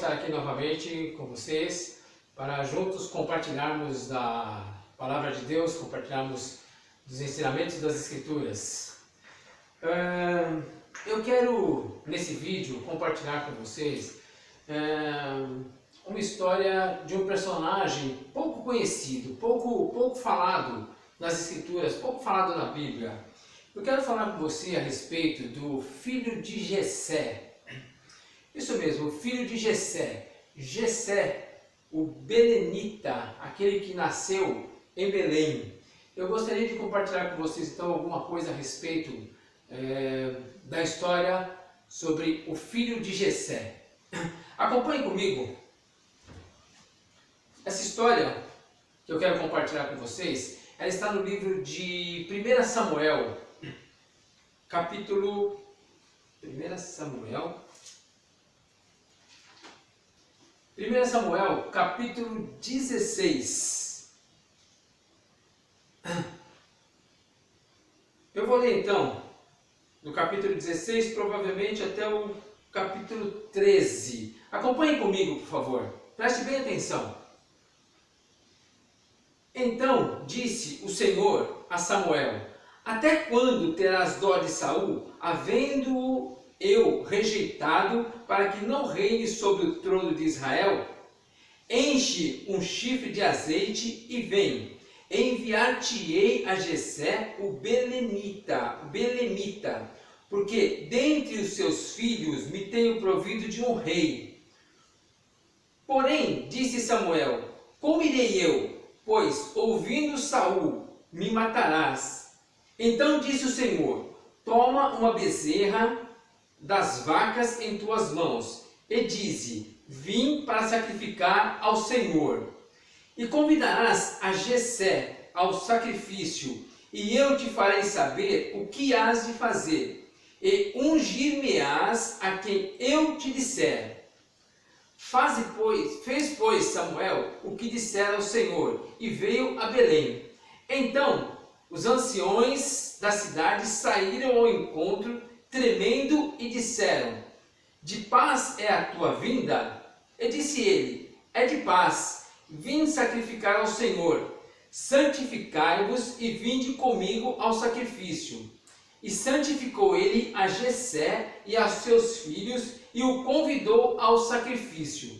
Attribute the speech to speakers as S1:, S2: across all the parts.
S1: estar aqui novamente com vocês para juntos compartilharmos da Palavra de Deus, compartilharmos dos ensinamentos das Escrituras. Eu quero, nesse vídeo, compartilhar com vocês uma história de um personagem pouco conhecido, pouco falado nas Escrituras, pouco falado na Bíblia. Eu quero falar com você a respeito do filho de Jessé. Isso mesmo, o filho de Jessé. Jessé, o belenita, aquele que nasceu em Belém. Eu gostaria de compartilhar com vocês então alguma coisa a respeito da história sobre o filho de Jessé. Acompanhe comigo. Essa história que eu quero compartilhar com vocês, ela está no livro de 1 Samuel, capítulo 1 Samuel, capítulo 16. Eu vou ler então, do capítulo 16, provavelmente até o capítulo 13. Acompanhe comigo, por favor. Preste bem atenção. Então disse o Senhor a Samuel: até quando terás dó de Saul, havendo-o eu rejeitado, para que não reine sobre o trono de Israel? Enche um chifre de azeite e vem. Enviar-te-ei a Jessé o belemita, porque dentre os seus filhos me tenho provido de um rei. Porém, disse Samuel: como irei eu? Pois, ouvindo Saul, me matarás. Então disse o Senhor: toma uma bezerra das vacas em tuas mãos, e dize: vim para sacrificar ao Senhor. E convidarás a Jessé ao sacrifício, e eu te farei saber o que hás de fazer, e ungir-me-ás a quem eu te disser. Fez, pois, Samuel o que dissera ao Senhor, e veio a Belém. Então os anciões da cidade saíram ao encontro, tremendo, e disseram: de paz é a tua vinda? E disse ele: é de paz, vim sacrificar ao Senhor. Santificai-vos e vinde comigo ao sacrifício. E santificou ele a Jessé e a seus filhos, e o convidou ao sacrifício.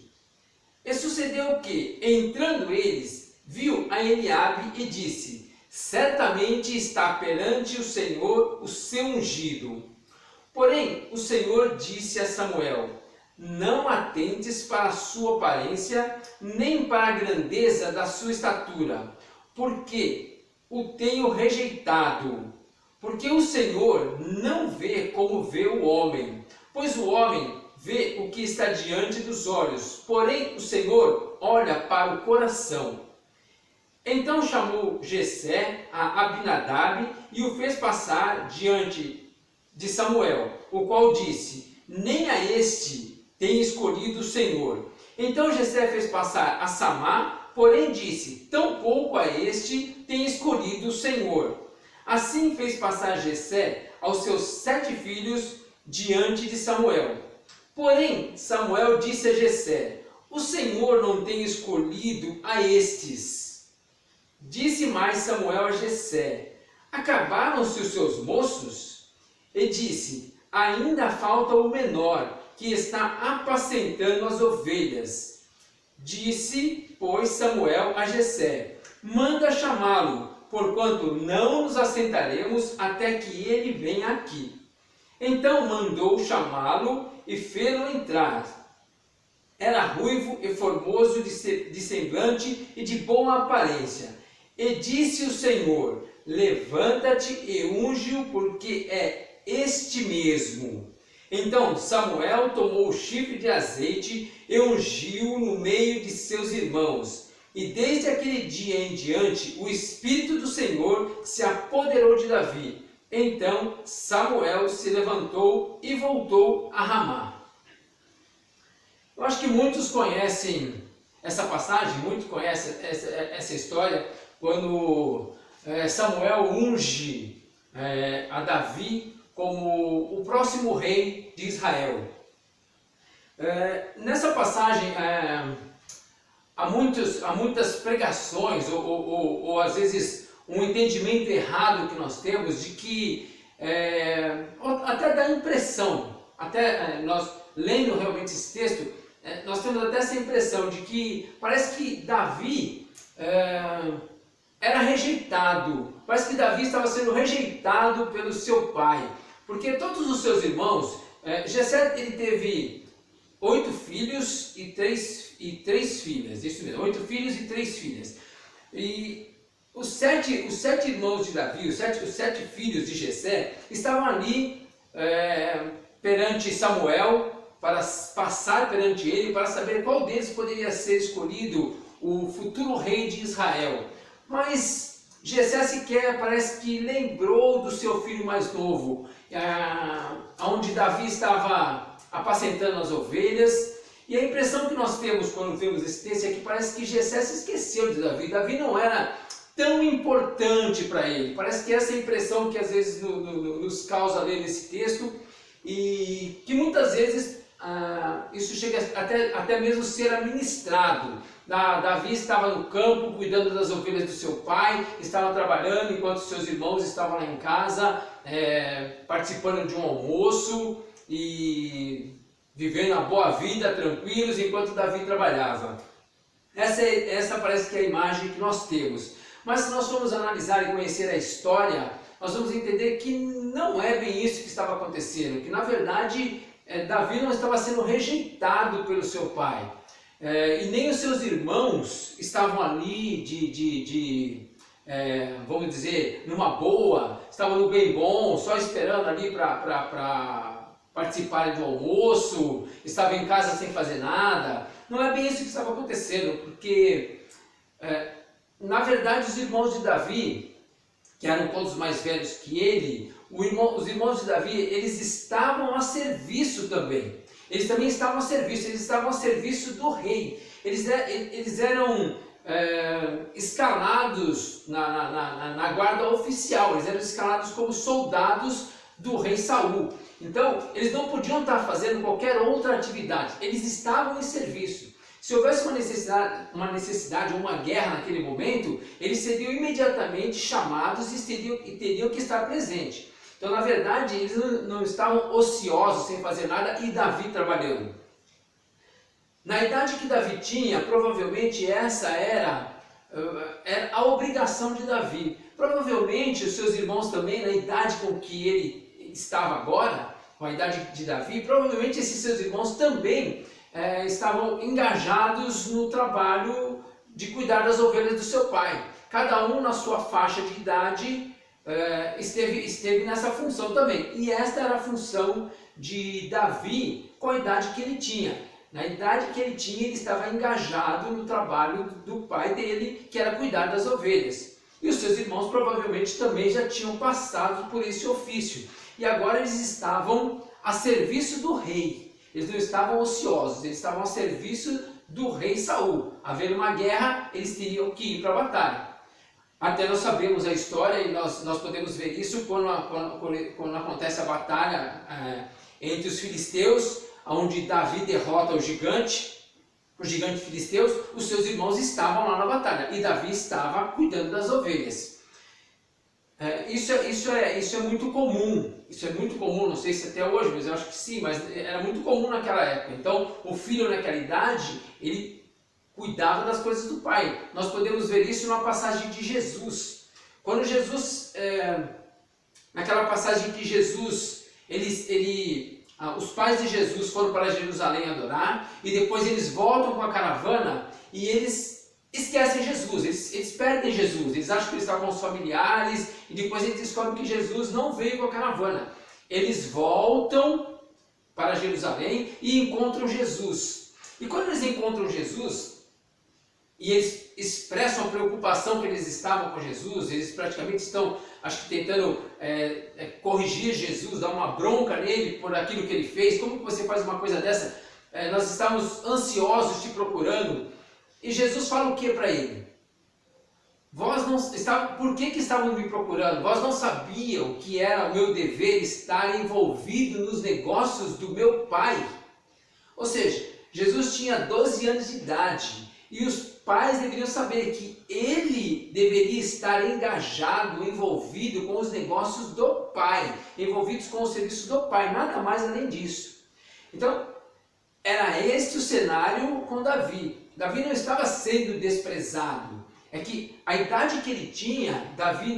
S1: E sucedeu que, entrando eles, viu a Eliabe e disse: certamente está perante o Senhor o seu ungido. Porém o Senhor disse a Samuel: não atentes para a sua aparência, nem para a grandeza da sua estatura, porque o tenho rejeitado. Porque o Senhor não vê como vê o homem, pois o homem vê o que está diante dos olhos, porém o Senhor olha para o coração. Então chamou Jessé a Abinadab e o fez passar diante de Samuel, o qual disse: nem a este tem escolhido o Senhor. Então Jessé fez passar a Samá, porém disse: tampouco a este tem escolhido o Senhor. Assim fez passar Jessé aos seus 7 filhos diante de Samuel. Porém Samuel disse a Jessé: o Senhor não tem escolhido a estes. Disse mais Samuel a Jessé: acabaram-se os seus moços? E disse: ainda falta o menor, que está apacentando as ovelhas. Disse, pois, Samuel a Jessé: manda chamá-lo, porquanto não nos assentaremos até que ele venha aqui. Então mandou chamá-lo e fê-lo entrar. Era ruivo e formoso de semblante e de boa aparência. E disse o Senhor: levanta-te e unge-o, porque é este mesmo. Então Samuel tomou o chifre de azeite e ungiu no meio de seus irmãos. E desde aquele dia em diante o Espírito do Senhor se apoderou de Davi. Então Samuel se levantou e voltou a Ramá. Eu acho que muitos conhecem essa passagem, muitos conhecem essa história, quando Samuel unge a Davi como o próximo rei de Israel. Nessa passagem há muitas pregações ou às vezes um entendimento errado que nós temos de que até dá impressão, nós lendo realmente esse texto, nós temos até essa impressão de que parece que Davi era rejeitado, parece que Davi estava sendo rejeitado pelo seu pai, porque todos os seus irmãos, Jessé ele teve 8 filhos e 3 filhas, isso mesmo, 8 filhos e 3 filhas. E os sete irmãos de Davi, os sete filhos de Jessé, estavam ali perante Samuel, para passar perante ele, para saber qual deles poderia ser escolhido o futuro rei de Israel. Mas Jessé sequer parece que lembrou do seu filho mais novo, onde Davi estava apacentando as ovelhas. E a impressão que nós temos quando vemos esse texto é que parece que Jessé se esqueceu de Davi. Davi não era tão importante para ele. Parece que essa é a impressão que às vezes nos causa ler esse texto, e que muitas vezes isso chega até mesmo ser administrado. Davi estava no campo cuidando das ovelhas do seu pai, estava trabalhando enquanto seus irmãos estavam lá em casa participando de um almoço e vivendo a boa vida, tranquilos, enquanto Davi trabalhava. Essa parece que é a imagem que nós temos. Mas se nós formos analisar e conhecer a história, nós vamos entender que não é bem isso que estava acontecendo, que na verdade Davi não estava sendo rejeitado pelo seu pai, e nem os seus irmãos estavam ali vamos dizer, numa boa, estavam no bem bom, só esperando ali para participarem do almoço, estavam em casa sem fazer nada. Não é bem isso que estava acontecendo, porque na verdade os irmãos de Davi, que eram todos mais velhos que ele, os irmãos de Davi, eles estavam a serviço também. Eles também estavam a serviço, eles estavam a serviço do rei. Eles eram escalados na guarda oficial, eles eram escalados como soldados do rei Saul. Então, eles não podiam estar fazendo qualquer outra atividade, eles estavam em serviço. Se houvesse uma necessidade ou uma guerra naquele momento, eles seriam imediatamente chamados e teriam que estar presentes. Então, na verdade, eles não estavam ociosos, sem fazer nada, e Davi trabalhando. Na idade que Davi tinha, provavelmente essa era a obrigação de Davi. Provavelmente os seus irmãos também, na idade com que ele estava agora, com a idade de Davi, provavelmente esses seus irmãos também estavam engajados no trabalho de cuidar das ovelhas do seu pai. Cada um na sua faixa de idade esteve nessa função também. E esta era a função de Davi com a idade que ele tinha. Na idade que ele tinha, ele estava engajado no trabalho do pai dele, que era cuidar das ovelhas. E os seus irmãos provavelmente também já tinham passado por esse ofício. E agora eles estavam a serviço do rei. Eles não estavam ociosos, eles estavam a serviço do rei Saul. Havendo uma guerra, eles teriam que ir para a batalha. Até nós sabemos a história e nós podemos ver isso quando acontece a batalha entre os filisteus, onde Davi derrota o gigante filisteus. Os seus irmãos estavam lá na batalha e Davi estava cuidando das ovelhas. Isso é muito comum, não sei se até hoje, mas eu acho que sim, mas era muito comum naquela época. Então, o filho naquela idade, ele cuidava das coisas do pai. Nós podemos ver isso numa passagem de Jesus. Quando Jesus, naquela passagem que Jesus, os pais de Jesus foram para Jerusalém adorar, e depois eles voltam com a caravana e eles esquecem Jesus, eles perdem Jesus, eles acham que eles estavam com os familiares, e depois eles descobrem que Jesus não veio com a caravana. Eles voltam para Jerusalém e encontram Jesus. E quando eles encontram Jesus, e eles expressam a preocupação que eles estavam com Jesus, eles praticamente estão, acho que tentando corrigir Jesus, dar uma bronca nele por aquilo que ele fez. Como que você faz uma coisa dessa? Nós estávamos ansiosos te procurando. E Jesus fala o que para ele? Por que estavam me procurando? Vós não sabiam que era o meu dever estar envolvido nos negócios do meu pai? Ou seja, Jesus tinha 12 anos de idade e os pais deveriam saber que ele deveria estar engajado, envolvido com os negócios do pai, envolvidos com o serviço do pai, nada mais além disso. Então, era este o cenário com Davi. Davi não estava sendo desprezado. É que a idade que ele tinha, Davi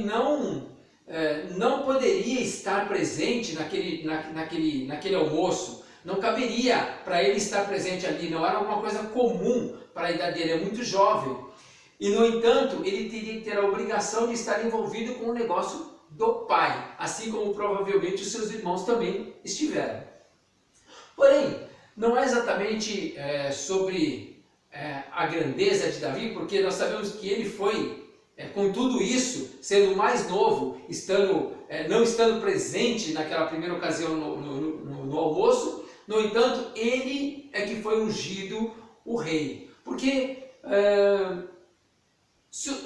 S1: não poderia estar presente naquele almoço. Não caberia para ele estar presente ali. Não era alguma coisa comum para a idade dele. É muito jovem. E, no entanto, ele teria que ter a obrigação de estar envolvido com o negócio do pai. Assim como provavelmente os seus irmãos também estiveram. Porém, não é exatamente sobre a grandeza de Davi, porque nós sabemos que ele foi, com tudo isso, sendo mais novo, não estando presente naquela primeira ocasião no almoço. No entanto, ele é que foi ungido o rei, porque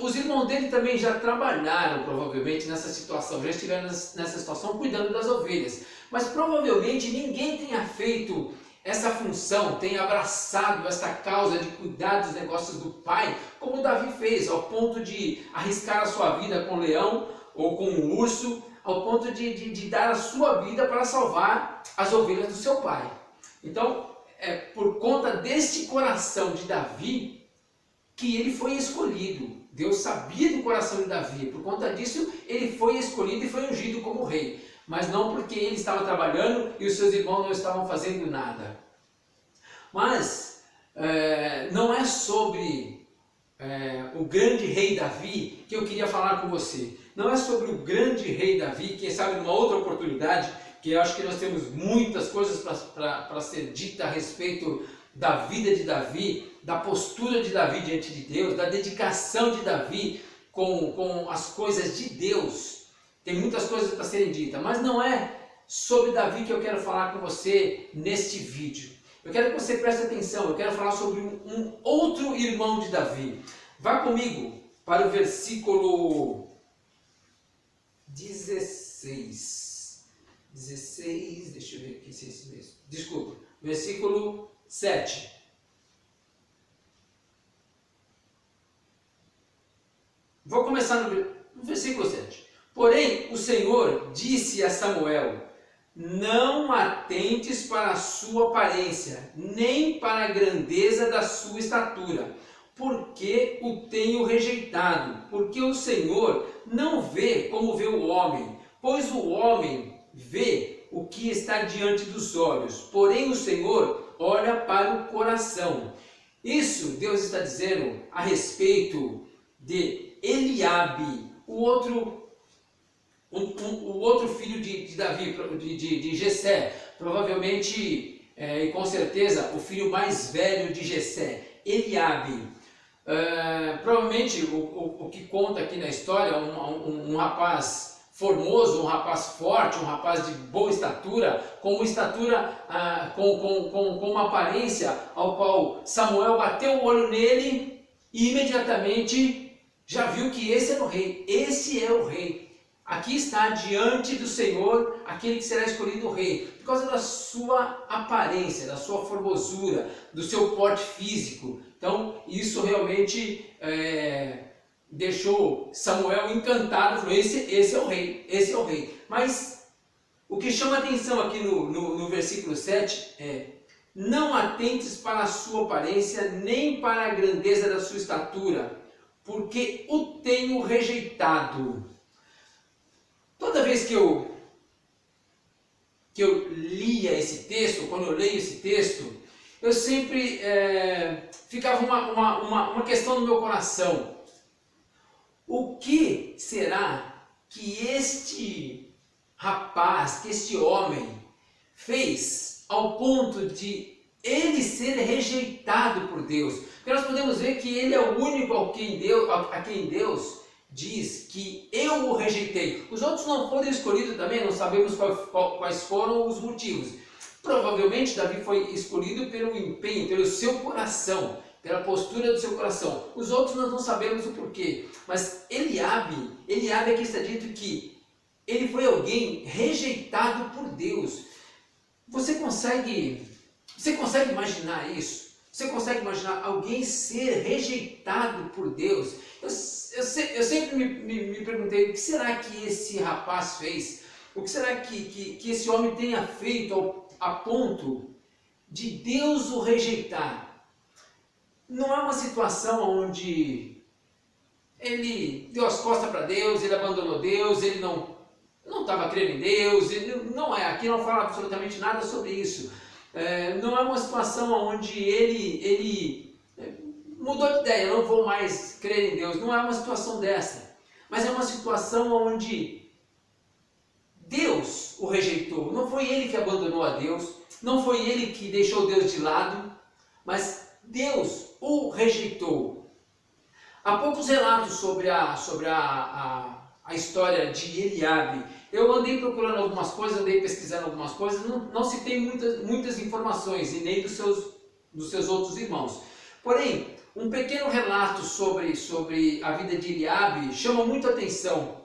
S1: os irmãos dele também já trabalharam provavelmente nessa situação, já estiveram nessa situação cuidando das ovelhas, mas provavelmente ninguém tenha feito essa função, tenha abraçado essa causa de cuidar dos negócios do pai, como Davi fez, ao ponto de arriscar a sua vida com o leão ou com o urso, ao ponto de dar a sua vida para salvar as ovelhas do seu pai. Então, é por conta deste coração de Davi que ele foi escolhido. Deus sabia do coração de Davi, por conta disso ele foi escolhido e foi ungido como rei. Mas não porque ele estava trabalhando e os seus irmãos não estavam fazendo nada. Mas não é sobre o grande rei Davi que eu queria falar com você. Não é sobre o grande rei Davi, quem sabe numa outra oportunidade, que eu acho que nós temos muitas coisas para ser dita a respeito da vida de Davi, da postura de Davi diante de Deus, da dedicação de Davi com as coisas de Deus. Tem muitas coisas para serem ditas, mas não é sobre Davi que eu quero falar com você neste vídeo. Eu quero que você preste atenção, eu quero falar sobre um outro irmão de Davi. Vá comigo para o versículo 16. 16, deixa eu ver aqui se é esse mesmo. Desculpa, versículo 7. Vou começar no versículo 7. Porém, o Senhor disse a Samuel: não atentes para a sua aparência, nem para a grandeza da sua estatura, porque o tenho rejeitado. Porque o Senhor não vê como vê o homem, pois o homem vê o que está diante dos olhos, porém o Senhor olha para o coração. Isso Deus está dizendo a respeito de Eliabe, o outro filho de Davi, de Jessé, provavelmente e com certeza o filho mais velho de Jessé, Eliabe. Provavelmente o que conta aqui na história, um rapaz formoso, um rapaz forte, um rapaz de boa estatura, com uma estatura, com uma aparência ao qual Samuel bateu o olho nele e imediatamente já viu que esse era o rei, esse é o rei. Aqui está diante do Senhor aquele que será escolhido rei, por causa da sua aparência, da sua formosura, do seu porte físico. Então isso realmente deixou Samuel encantado, falou, esse é o rei, esse é o rei. Mas o que chama atenção aqui no versículo 7 é: não atentes para a sua aparência, nem para a grandeza da sua estatura, porque o tenho rejeitado. Toda vez que eu lia esse texto, quando eu leio esse texto, eu sempre ficava uma questão no meu coração. O que será que este rapaz, que este homem fez ao ponto de ele ser rejeitado por Deus? Porque nós podemos ver que ele é o único a quem Deus diz que eu o rejeitei. Os outros não foram escolhidos também, não sabemos quais foram os motivos. Provavelmente Davi foi escolhido pelo empenho, pelo seu coração, pela postura do seu coração. Os outros nós não sabemos o porquê. Mas Eliabe aqui está dito que ele foi alguém rejeitado por Deus. Você consegue Você consegue imaginar isso? Você consegue imaginar alguém ser rejeitado por Deus? Eu sempre me perguntei, o que será que esse rapaz fez? O que será que esse homem tenha feito a ponto de Deus o rejeitar? Não é uma situação onde ele deu as costas para Deus, ele abandonou Deus, ele não estava crendo em Deus, não é, aqui não fala absolutamente nada sobre isso. Não é uma situação onde ele mudou de ideia, não vou mais crer em Deus, não é uma situação dessa, mas é uma situação onde Deus o rejeitou. Não foi ele que abandonou a Deus, não foi ele que deixou Deus de lado, mas Deus o rejeitou. Há poucos relatos sobre a história de Eliabe. Eu andei procurando algumas coisas, andei pesquisando algumas coisas, não se tem muitas informações, e nem dos seus outros irmãos. Porém, um pequeno relato sobre a vida de Eliabe chama muito a atenção,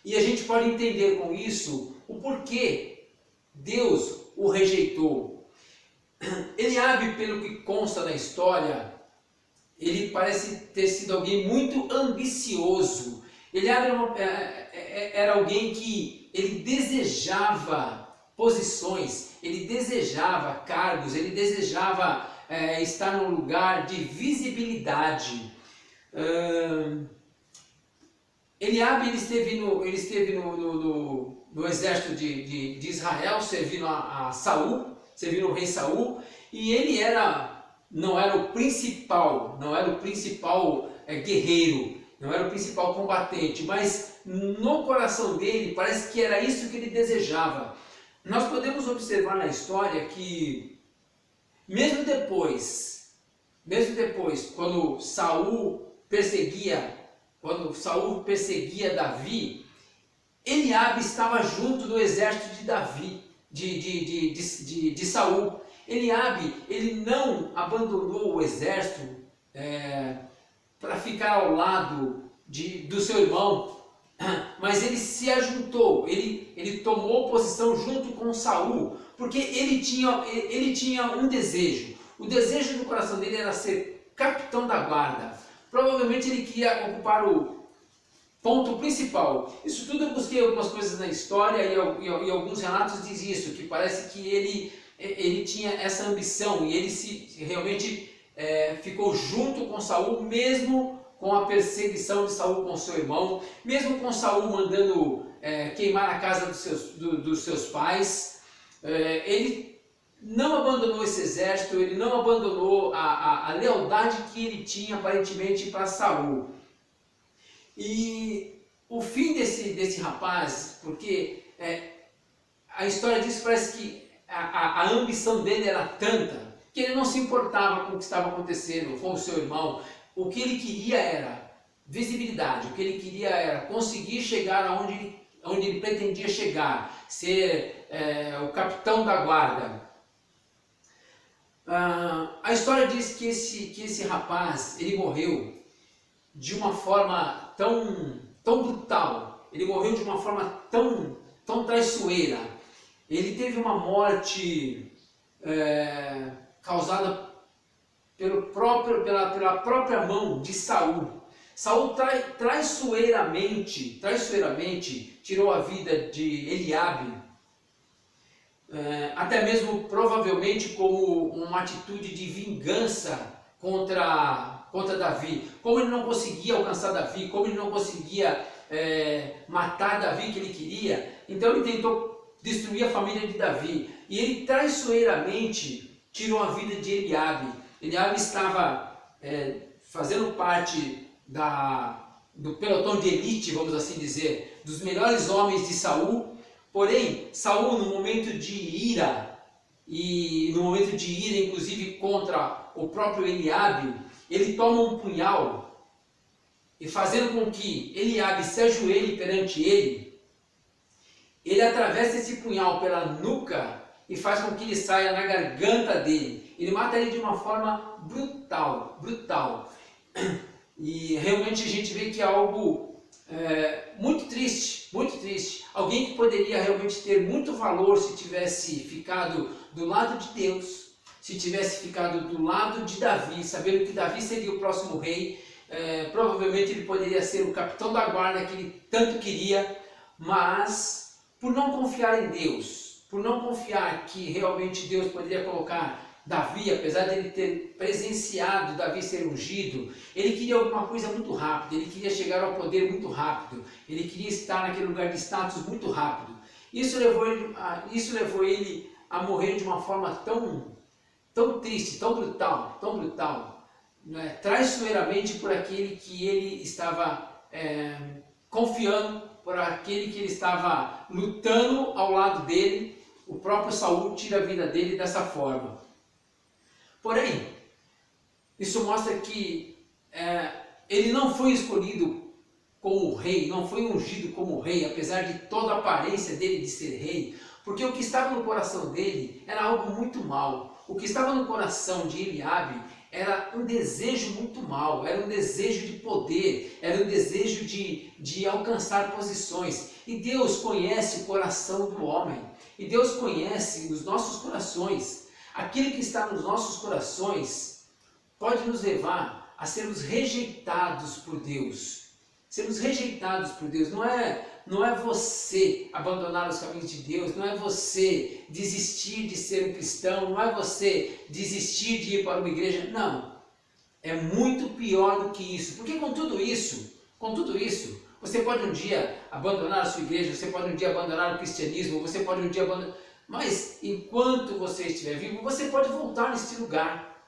S1: e a gente pode entender com isso o porquê Deus o rejeitou. Eliabe, pelo que consta na história, ele parece ter sido alguém muito ambicioso. Eliabe era alguém que ele desejava posições, ele desejava cargos, ele desejava estar num lugar de visibilidade. Eliabe ele esteve no exército de Israel, servindo a Saul, servindo o rei Saul, e ele não era o principal guerreiro, não era o principal combatente, mas no coração dele parece que era isso que ele desejava. Nós podemos observar na história que mesmo depois, quando Saul perseguia Davi, Eliabe estava junto do exército de Davi, de Saul. Eliabe, ele não abandonou o exército para ficar ao lado do seu irmão, mas ele se ajuntou, ele tomou posição junto com Saul, porque ele tinha um desejo. O desejo do coração dele era ser capitão da guarda. Provavelmente ele queria ocupar o ponto principal. Isso tudo eu busquei algumas coisas na história e alguns relatos diz isso, que parece que ele tinha essa ambição e ele realmente ficou junto com Saul, mesmo com a perseguição de Saul com seu irmão, mesmo com Saul mandando queimar a casa dos seus pais. Ele não abandonou esse exército, ele não abandonou a lealdade que ele tinha aparentemente para Saul. E o fim desse rapaz, porque a história diz, parece que a ambição dele era tanta que ele não se importava com o que estava acontecendo com o seu irmão. O que ele queria era visibilidade, o que ele queria era conseguir chegar onde ele pretendia chegar, ser o capitão da guarda. A história diz que esse rapaz, ele morreu de uma forma tão brutal, ele morreu de uma forma tão traiçoeira. Ele teve uma morte causada pela própria mão de Saul. Saul traiçoeiramente tirou a vida de Eliabe, até mesmo provavelmente como uma atitude de vingança contra Davi. Como ele não conseguia alcançar Davi, como ele não conseguia matar Davi que ele queria, então ele tentou destruir a família de Davi, e ele traiçoeiramente tirou a vida de Eliabe. Eliabe estava fazendo parte do pelotão de elite, vamos assim dizer, dos melhores homens de Saul. Porém, Saul, no momento de ira, inclusive contra o próprio Eliabe, ele toma um punhal e, fazendo com que Eliabe se ajoelhe perante ele atravessa esse punhal pela nuca e faz com que ele saia na garganta dele. Ele mata ele de uma forma brutal. E realmente a gente vê que é algo muito triste. Alguém que poderia realmente ter muito valor se tivesse ficado do lado de Deus, se tivesse ficado do lado de Davi, sabendo que Davi seria o próximo rei. Provavelmente ele poderia ser o capitão da guarda que ele tanto queria, mas por não confiar em Deus, por não confiar que realmente Deus poderia colocar Davi, apesar de ele ter presenciado Davi ser ungido, ele queria alguma coisa muito rápida, ele queria chegar ao poder muito rápido, ele queria estar naquele lugar de status muito rápido. Isso levou ele a morrer de uma forma tão triste, tão brutal, né? Traiçoeiramente por aquele que ele estava confiando, por aquele que ele estava lutando ao lado dele. O próprio Saul tira a vida dele dessa forma. Porém, isso mostra que ele não foi escolhido como rei, não foi ungido como rei, apesar de toda a aparência dele de ser rei, porque o que estava no coração dele era algo muito mau. O que estava no coração de Eliabe era um desejo muito mau, era um desejo de poder, era um desejo de alcançar posições. E Deus conhece o coração do homem, e Deus conhece os nossos corações. Aquilo que está nos nossos corações pode nos levar a sermos rejeitados por Deus. Sermos rejeitados por Deus não é você abandonar os caminhos de Deus, não é você desistir de ser um cristão, não é você desistir de ir para uma igreja, não. É muito pior do que isso, porque com tudo isso, você pode um dia abandonar a sua igreja, você pode um dia abandonar o cristianismo, você pode um dia abandonar, mas enquanto você estiver vivo, você pode voltar nesse lugar,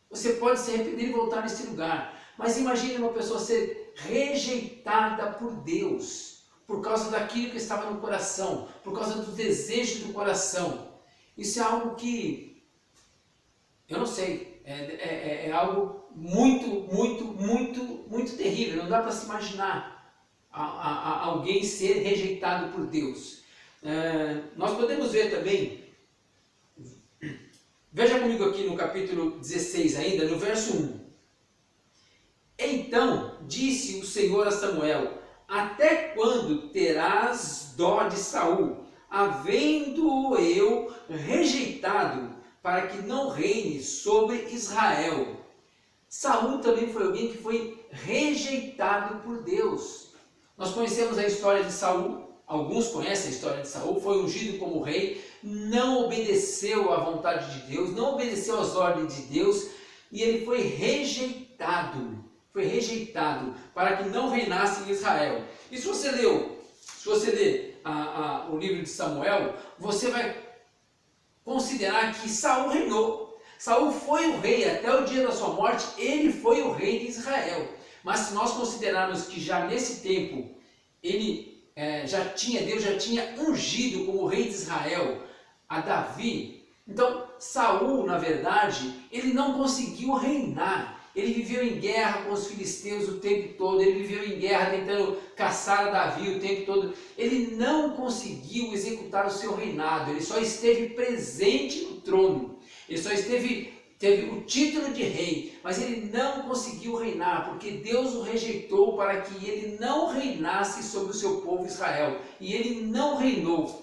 S1: você pode se arrepender e voltar nesse lugar. Mas imagine uma pessoa ser rejeitada por Deus, por causa daquilo que estava no coração, por causa do desejo do coração. Isso é algo que, eu não sei, é algo muito terrível. Não dá para se imaginar alguém ser rejeitado por Deus. Nós podemos ver também, veja comigo aqui no capítulo 16 ainda, no verso 1. Então disse o Senhor a Samuel: até quando terás dó de Saul, havendo-o eu rejeitado, para que não reine sobre Israel? Saul também foi alguém que foi rejeitado por Deus. Nós conhecemos a história de Saul, alguns conhecem a história de Saul, foi ungido como rei, não obedeceu à vontade de Deus, não obedeceu às ordens de Deus, e ele foi rejeitado para que não reinasse em Israel. E se você ler o livro de Samuel, você vai considerar que Saul reinou. Saul foi o rei até o dia da sua morte, ele foi o rei de Israel. Mas se nós considerarmos que já nesse tempo Deus já tinha ungido como rei de Israel a Davi, então Saul, na verdade, ele não conseguiu reinar. Ele viveu em guerra com os filisteus o tempo todo, ele viveu em guerra tentando caçar a Davi o tempo todo. Ele não conseguiu executar o seu reinado, ele só esteve presente no trono, ele só teve o título de rei, mas ele não conseguiu reinar, porque Deus o rejeitou para que ele não reinasse sobre o seu povo Israel. E ele não reinou.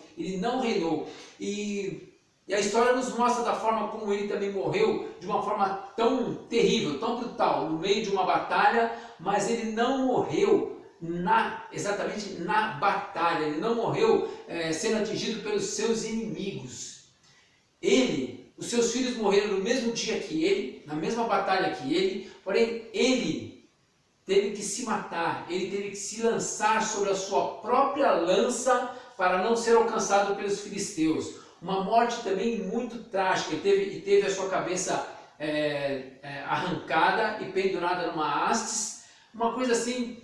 S1: E a história nos mostra da forma como ele também morreu, de uma forma tão terrível, tão brutal, no meio de uma batalha, mas ele não morreu exatamente na batalha, ele não morreu sendo atingido pelos seus inimigos. Os seus filhos morreram no mesmo dia que ele, na mesma batalha que ele, porém ele teve que se matar, ele teve que se lançar sobre a sua própria lança para não ser alcançado pelos filisteus. Uma morte também muito trágica, e teve a sua cabeça arrancada e pendurada numa hastes, uma coisa assim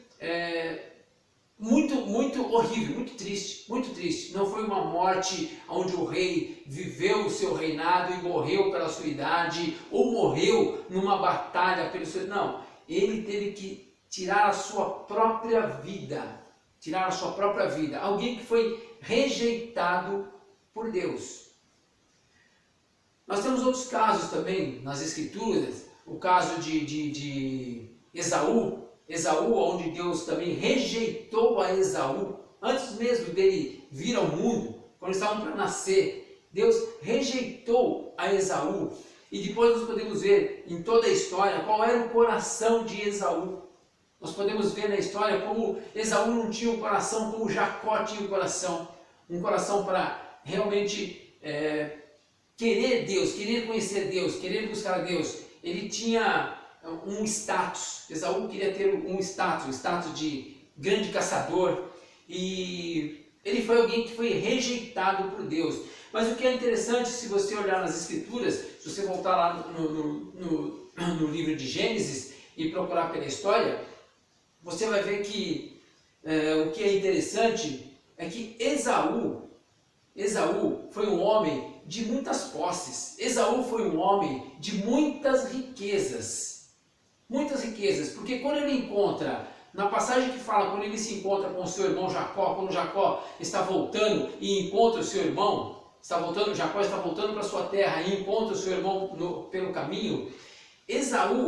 S1: muito horrível, muito triste. Não foi uma morte onde o rei viveu o seu reinado e morreu pela sua idade, ou morreu numa batalha pelo seu... Não, ele teve que tirar a sua própria vida, alguém que foi rejeitado por Deus. Nós temos outros casos também nas Escrituras, o caso de Esaú, onde Deus também rejeitou a Esaú, antes mesmo dele vir ao mundo, quando estavam para nascer, Deus rejeitou a Esaú. E depois nós podemos ver em toda a história qual era o coração de Esaú. Nós podemos ver na história como Esaú não tinha um coração como Jacó tinha um coração para realmente querer Deus, querer conhecer Deus, querer buscar a Deus. Ele tinha um status, Esaú queria ter um status de grande caçador, e ele foi alguém que foi rejeitado por Deus. Mas o que é interessante, se você olhar nas Escrituras, se você voltar lá no livro de Gênesis e procurar pela história, você vai ver que o que é interessante é que Esaú foi um homem de muitas posses. Esaú foi um homem de muitas riquezas, porque quando ele encontra, na passagem que fala, quando ele se encontra com o seu irmão Jacó, quando Jacó está voltando e encontra o seu irmão, Jacó está voltando para sua terra e encontra o seu irmão pelo caminho,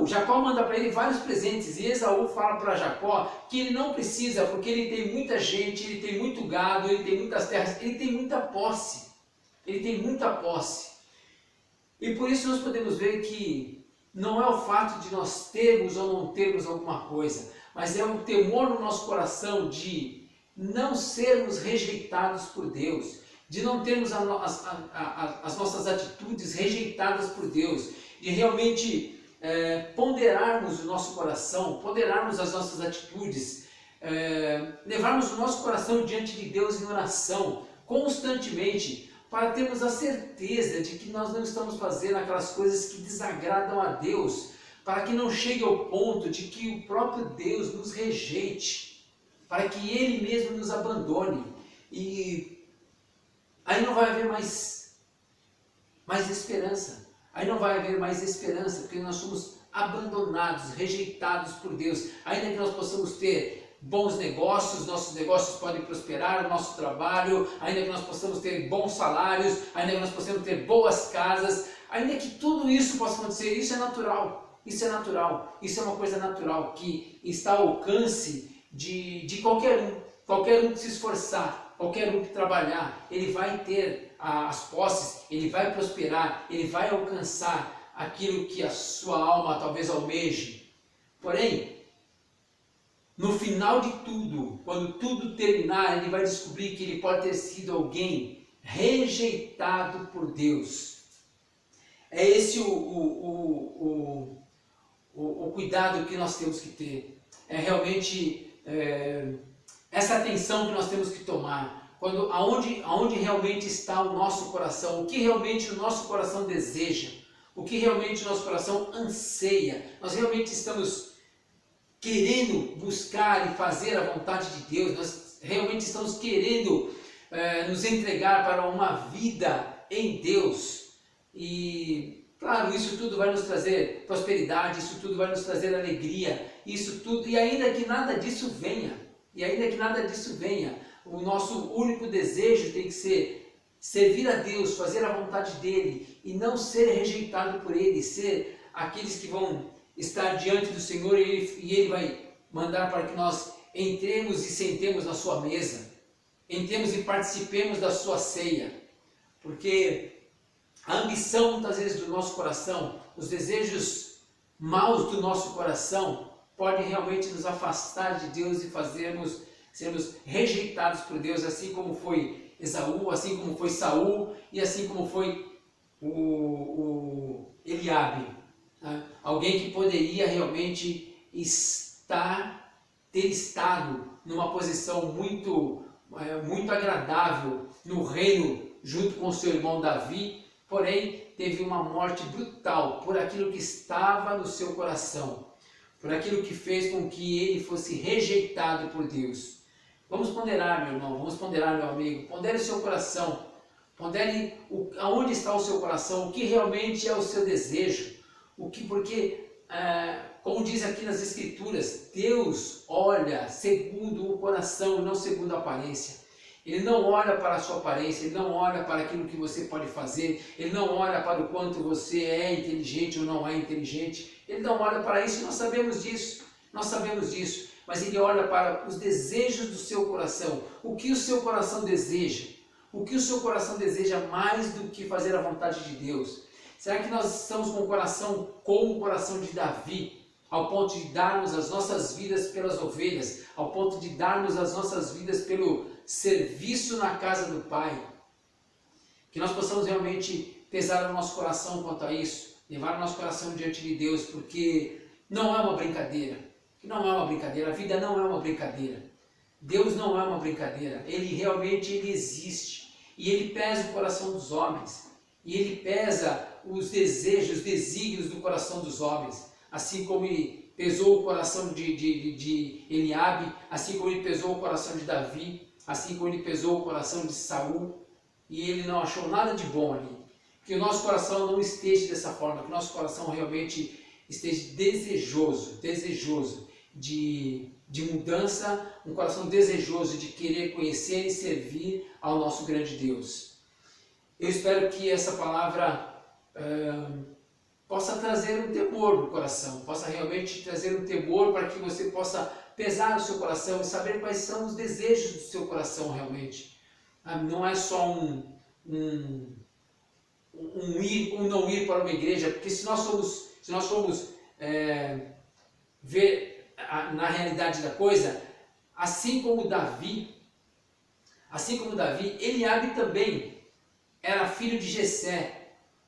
S1: Jacó manda para ele vários presentes, e Esaú fala para Jacó que ele não precisa, porque ele tem muita gente, ele tem muito gado, ele tem muitas terras, ele tem muita posse. E por isso nós podemos ver que não é o fato de nós termos ou não termos alguma coisa, mas é o temor no nosso coração de não sermos rejeitados por Deus, de não termos as nossas atitudes rejeitadas por Deus, de realmente ponderarmos o nosso coração, ponderarmos as nossas atitudes, levarmos o nosso coração diante de Deus em oração, constantemente, para termos a certeza de que nós não estamos fazendo aquelas coisas que desagradam a Deus, para que não chegue ao ponto de que o próprio Deus nos rejeite, para que Ele mesmo nos abandone, e aí não vai haver mais esperança. Aí não vai haver mais esperança, porque nós somos abandonados, rejeitados por Deus. Ainda que nós possamos ter bons negócios, nossos negócios podem prosperar, nosso trabalho, ainda que nós possamos ter bons salários, ainda que nós possamos ter boas casas, ainda que tudo isso possa acontecer, isso é natural, isso é uma coisa natural, que está ao alcance de qualquer um que se esforçar, qualquer um que trabalhar, ele vai ter as posses, ele vai prosperar, ele vai alcançar aquilo que a sua alma talvez almeje. Porém, no final de tudo, quando tudo terminar, ele vai descobrir que ele pode ter sido alguém rejeitado por Deus. É esse o cuidado que nós temos que ter. É realmente essa atenção que nós temos que tomar. Aonde realmente está o nosso coração, o que realmente o nosso coração deseja, o que realmente o nosso coração anseia. Nós realmente estamos querendo buscar e fazer a vontade de Deus, nós realmente estamos querendo nos entregar para uma vida em Deus. E claro, isso tudo vai nos trazer prosperidade, isso tudo vai nos trazer alegria, isso tudo, e ainda que nada disso venha, o nosso único desejo tem que ser servir a Deus, fazer a vontade dEle e não ser rejeitado por Ele, ser aqueles que vão estar diante do Senhor e Ele vai mandar para que nós entremos e sentemos na sua mesa, entremos e participemos da sua ceia, porque a ambição muitas vezes do nosso coração, os desejos maus do nosso coração podem realmente nos afastar de Deus e sermos rejeitados por Deus, assim como foi Esaú, assim como foi Saul e assim como foi o Eliabe, né? Alguém que poderia realmente ter estado numa posição muito agradável no reino junto com seu irmão Davi, porém teve uma morte brutal por aquilo que estava no seu coração, por aquilo que fez com que ele fosse rejeitado por Deus. Vamos ponderar, meu irmão, vamos ponderar, meu amigo, pondere o seu coração, pondere aonde está o seu coração, o que realmente é o seu desejo, porque, como diz aqui nas Escrituras, Deus olha segundo o coração e não segundo a aparência. Ele não olha para a sua aparência, Ele não olha para aquilo que você pode fazer, Ele não olha para o quanto você é inteligente ou não é inteligente, Ele não olha para isso, nós sabemos disso, mas Ele olha para os desejos do seu coração, o que o seu coração deseja mais do que fazer a vontade de Deus. Será que nós estamos com o coração como o coração de Davi, ao ponto de darmos as nossas vidas pelas ovelhas, ao ponto de darmos as nossas vidas pelo serviço na casa do Pai? Que nós possamos realmente pesar o nosso coração quanto a isso, levar o nosso coração diante de Deus, porque não é uma brincadeira, a vida não é uma brincadeira, Deus não é uma brincadeira, Ele realmente existe, e Ele pesa o coração dos homens, e Ele pesa os desejos, os desígnios do coração dos homens, assim como Ele pesou o coração de Eliabe, assim como Ele pesou o coração de Davi, assim como Ele pesou o coração de Saul, e Ele não achou nada de bom ali. Que o nosso coração não esteja dessa forma, que o nosso coração realmente esteja desejoso de mudança, um coração desejoso de querer conhecer e servir ao nosso grande Deus. Eu espero que essa palavra possa trazer um temor no coração, possa realmente trazer um temor para que você possa pesar no seu coração e saber quais são os desejos do seu coração realmente. Não é só um não ir para uma igreja, porque se nós formos ver na realidade da coisa, assim como Davi, Eliabe também era filho de Jessé.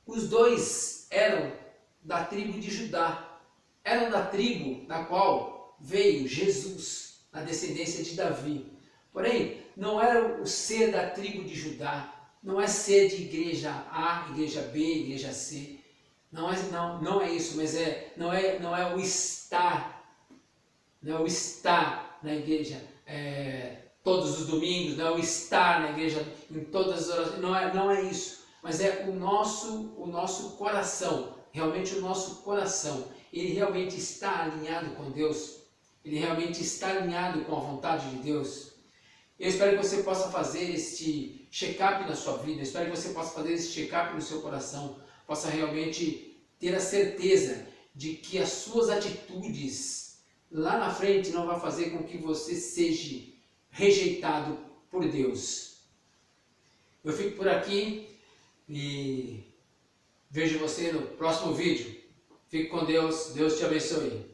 S1: Os dois eram da tribo de Judá, eram da tribo da qual veio Jesus, na descendência de Davi. Porém, não era o ser da tribo de Judá, não é ser de igreja A, igreja B, igreja C. Não é isso, mas não é o estar, não é o estar na igreja todos os domingos, não é o estar na igreja em todas as horas, não é isso, mas é o nosso coração, realmente o nosso coração, ele realmente está alinhado com Deus, ele realmente está alinhado com a vontade de Deus. Eu espero que você possa fazer este check-up na sua vida, eu espero que você possa fazer esse check-up no seu coração, possa realmente ter a certeza de que as suas atitudes lá na frente não vão fazer com que você seja rejeitado por Deus. Eu fico por aqui e vejo você no próximo vídeo. Fique com Deus, Deus te abençoe.